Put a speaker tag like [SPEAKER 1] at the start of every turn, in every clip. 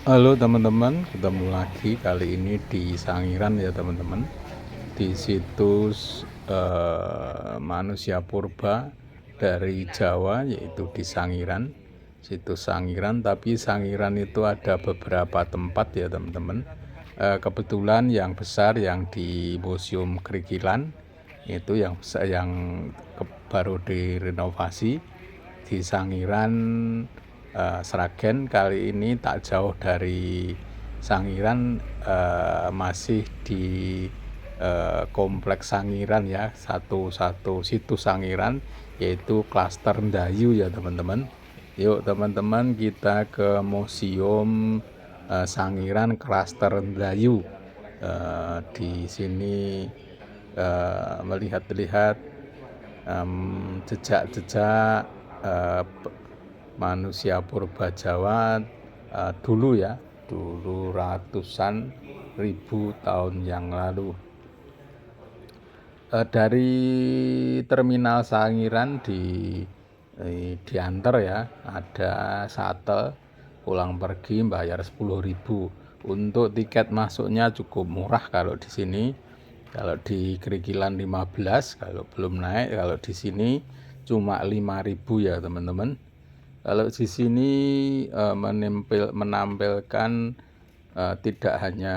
[SPEAKER 1] Halo teman-teman, ketemu lagi kali ini di Sangiran ya teman-teman. Di situs manusia purba dari Jawa, yaitu di Sangiran. Situs Sangiran, tapi Sangiran itu ada beberapa tempat ya teman-teman. Kebetulan yang besar yang di Museum Krikilan itu yang besar, yang baru direnovasi di Sangiran. Sragen kali ini tak jauh dari Sangiran, masih di kompleks Sangiran ya, satu situs Sangiran, yaitu klaster Ndayu ya teman-teman. Yuk teman-teman, kita ke museum Sangiran klaster Ndayu. Di sini melihat-lihat jejak-jejak manusia purba Jawa dulu ya, dulu ratusan ribu tahun yang lalu. Dari terminal Sangiran diantar ya, ada shuttle pulang pergi bayar 10.000. Untuk tiket masuknya cukup murah kalau di sini. Kalau di Krikilan 15, kalau belum naik. Kalau di sini cuma 5.000 ya teman-teman. Kalau di sini menampilkan tidak hanya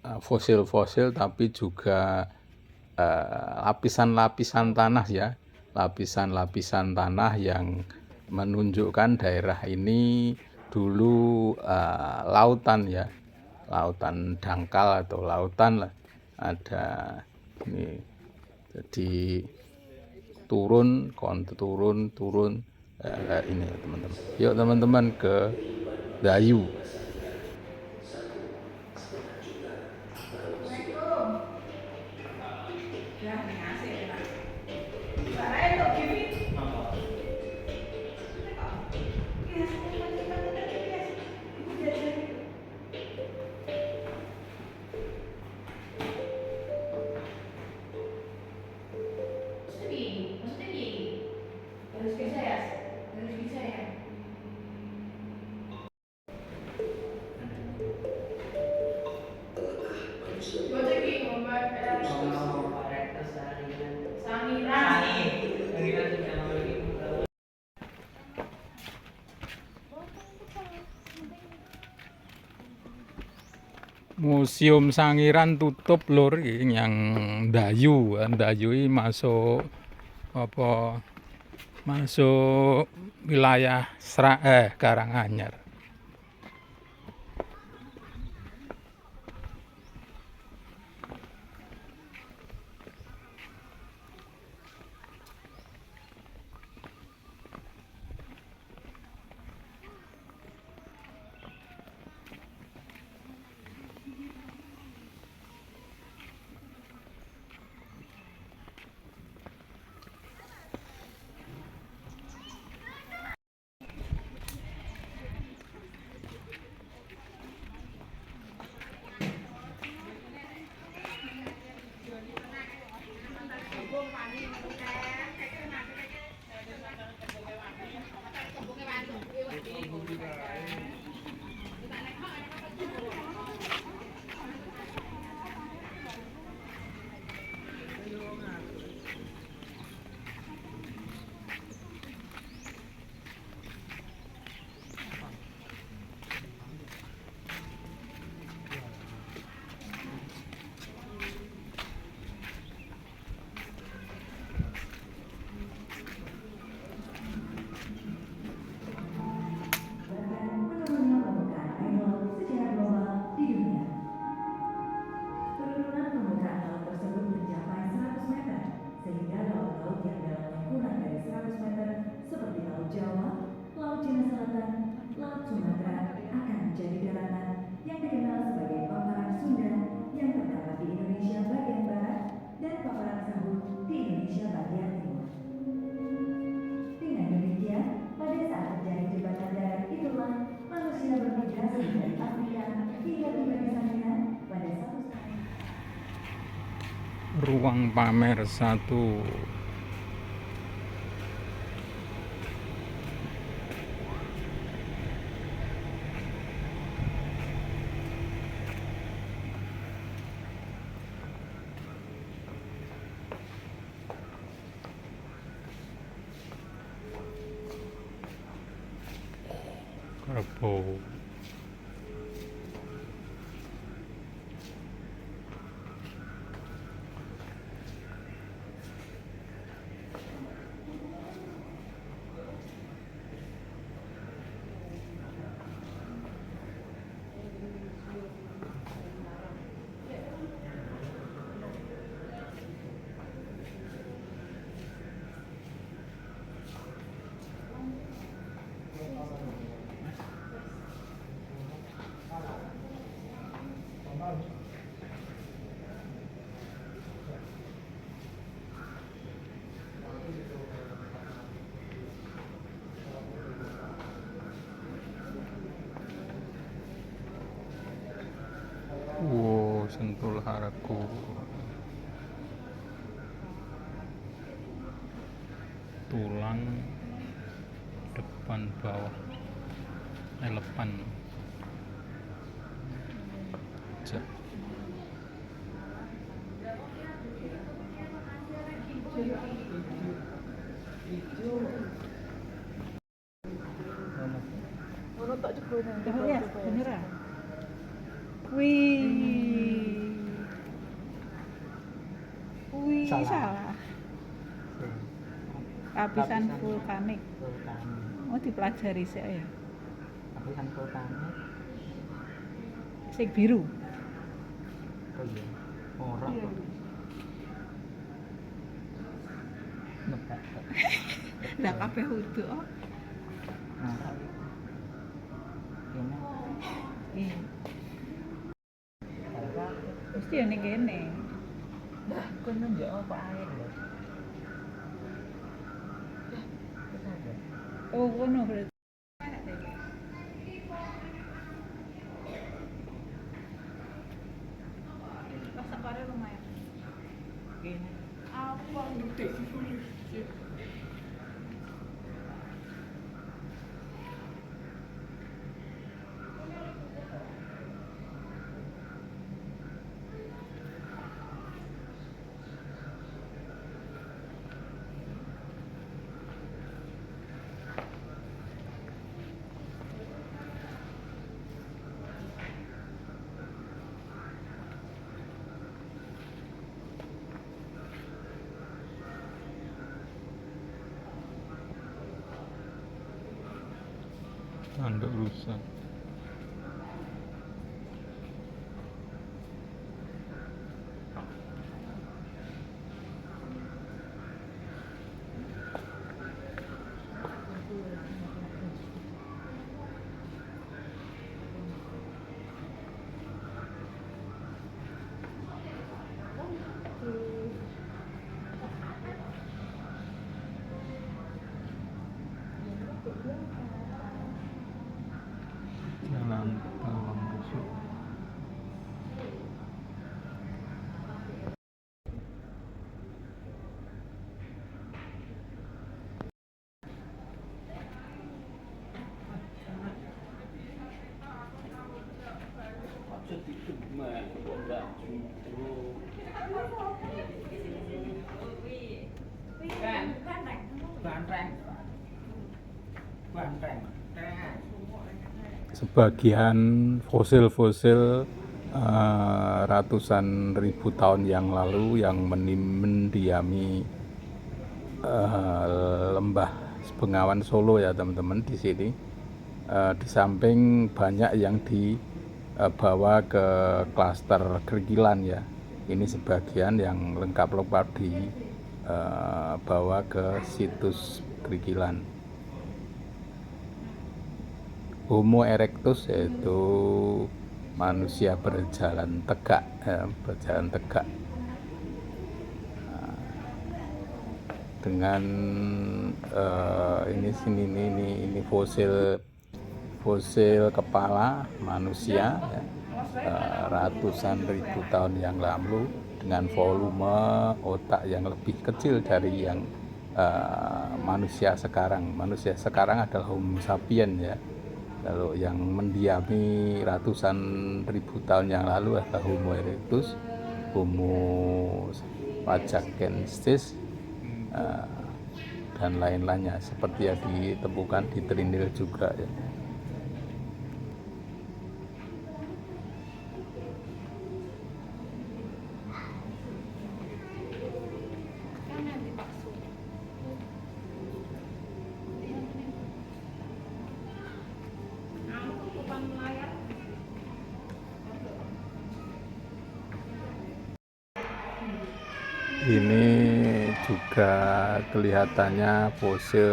[SPEAKER 1] fosil-fosil, tapi juga lapisan-lapisan tanah ya, lapisan-lapisan tanah yang menunjukkan daerah ini dulu lautan ya, lautan dangkal atau lautan lah. Ada ini, jadi turun ini teman-teman. Yuk teman-teman ke Dayu. Museum Sangiran tutup lur, yang Dayu masuk apa, masuk wilayah Karanganyar. Ruang pamer 1. Rebo. Wow, Sentul Haraku. Tulang depan bawah elepan. Ja.
[SPEAKER 2] Ono tak ceklone.
[SPEAKER 3] Ya, beneran. Wih. Wih, salah. Lapisan vulkanik.
[SPEAKER 2] Vulkanik.
[SPEAKER 3] Oh, dipelajari sih ya.
[SPEAKER 2] Lapisan vulkanik.
[SPEAKER 3] Sing biru.
[SPEAKER 2] Oh iya. Ora kok. Nebak.
[SPEAKER 3] Lah kabeh udu. Oh.
[SPEAKER 2] Ora. Kene.
[SPEAKER 3] Iya.
[SPEAKER 2] Ora.
[SPEAKER 3] Mesti ya ning kene.
[SPEAKER 2] Dah, kono yo apa air lho.
[SPEAKER 3] Oh, ngono berarti. Masak pare lumayan.
[SPEAKER 2] Kene.
[SPEAKER 3] Apa gede?
[SPEAKER 1] Tanduk rusak. Jalan Tawang Besuk. Sebagian fosil-fosil ratusan ribu tahun yang lalu yang mendiami lembah Bengawan Solo ya teman-teman di sini. Di samping banyak yang dibawa ke klaster Kerikilan ya. Ini sebagian yang lengkap-lengkap dibawa ke situs Kerikilan. Homo erectus yaitu manusia berjalan tegak, berjalan tegak dengan ini fosil kepala manusia ya, ratusan ribu tahun yang lalu dengan volume otak yang lebih kecil dari yang manusia sekarang. Manusia sekarang adalah Homo sapiens ya. Kalau yang mendiami ratusan ribu tahun yang lalu adalah Homo erectus, Homo fazakensis, dan lain-lainnya seperti yang ditemukan di Trinil juga ya.
[SPEAKER 3] depan layar.
[SPEAKER 1] Ini juga kelihatannya pose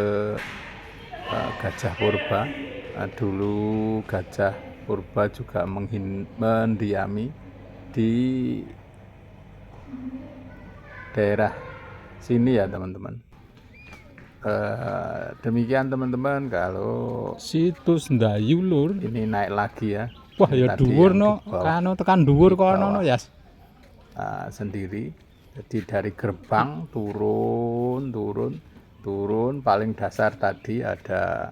[SPEAKER 1] gajah purba. Dulu gajah purba juga mendiami di daerah sini ya teman-teman. Demikian teman-teman, kalau
[SPEAKER 4] Situs Ndayu Lur.
[SPEAKER 1] ini naik lagi ya.
[SPEAKER 4] Wah
[SPEAKER 1] Ini
[SPEAKER 4] ya
[SPEAKER 1] tadi
[SPEAKER 4] dhuwur
[SPEAKER 1] yang
[SPEAKER 4] no,
[SPEAKER 1] di bawah.
[SPEAKER 4] kanu tekan dhuwur
[SPEAKER 1] Di
[SPEAKER 4] kono
[SPEAKER 1] bawah.
[SPEAKER 4] no ya.
[SPEAKER 1] Sendiri. Jadi dari gerbang turun paling dasar tadi ada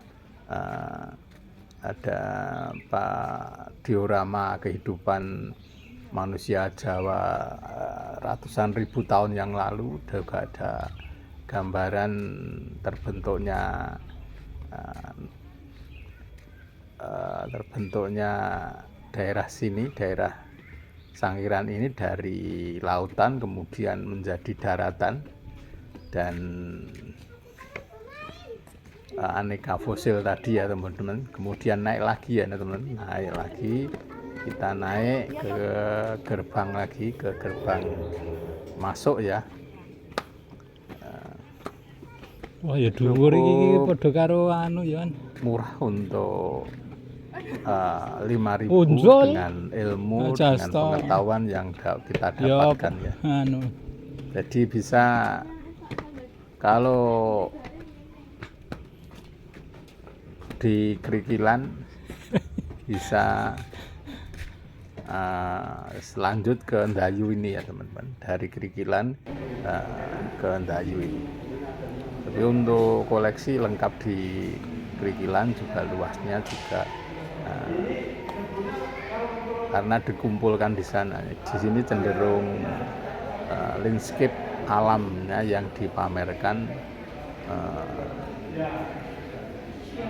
[SPEAKER 1] diorama kehidupan manusia Jawa ratusan ribu tahun yang lalu. Juga ada gambaran terbentuknya daerah sini, daerah Sangiran ini dari lautan kemudian menjadi daratan, dan aneka fosil tadi ya teman-teman. Kemudian naik lagi ya teman-teman, naik lagi, kita naik ke gerbang lagi, ke gerbang masuk ya.
[SPEAKER 4] Wah ya dhuwur iki
[SPEAKER 1] Cukup
[SPEAKER 4] padha karo anu ya.
[SPEAKER 1] murah untuk 5.000
[SPEAKER 4] Unjul.
[SPEAKER 1] dengan ilmu,
[SPEAKER 4] Aja,
[SPEAKER 1] dengan
[SPEAKER 4] stop.
[SPEAKER 1] pengetahuan yang kita
[SPEAKER 4] Ya
[SPEAKER 1] dapatkan ya.
[SPEAKER 4] anu.
[SPEAKER 1] Jadi bisa, kalau di Krikilan bisa selanjut ke Ndayu ini ya teman-teman, dari Krikilan ke Ndayu ini. Tapi untuk koleksi lengkap di Krikilan juga, luasnya juga karena dikumpulkan di sana. Di sini cenderung landscape alamnya yang dipamerkan,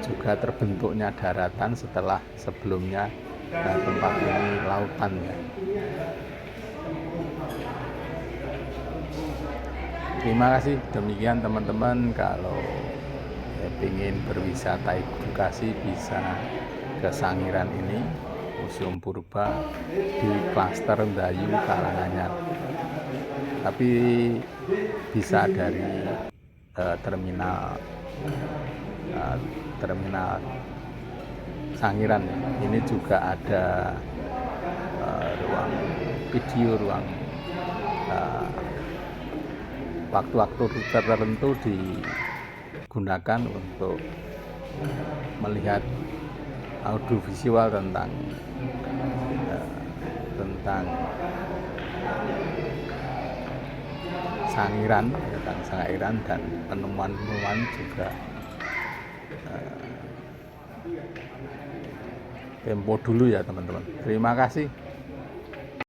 [SPEAKER 1] juga terbentuknya daratan setelah sebelumnya tempat ini lautan ya. Terima kasih. Demikian teman-teman, kalau ingin berwisata edukasi bisa ke Sangiran ini, Museum Purba di klaster Ndayu Karanganyar. Tapi bisa dari terminal Sangiran. Ini juga ada ruang video, ruang waktu-waktu tertentu digunakan untuk melihat audiovisual tentang Sangiran, dan penemuan-penemuan juga tempo dulu ya teman-teman. Terima kasih.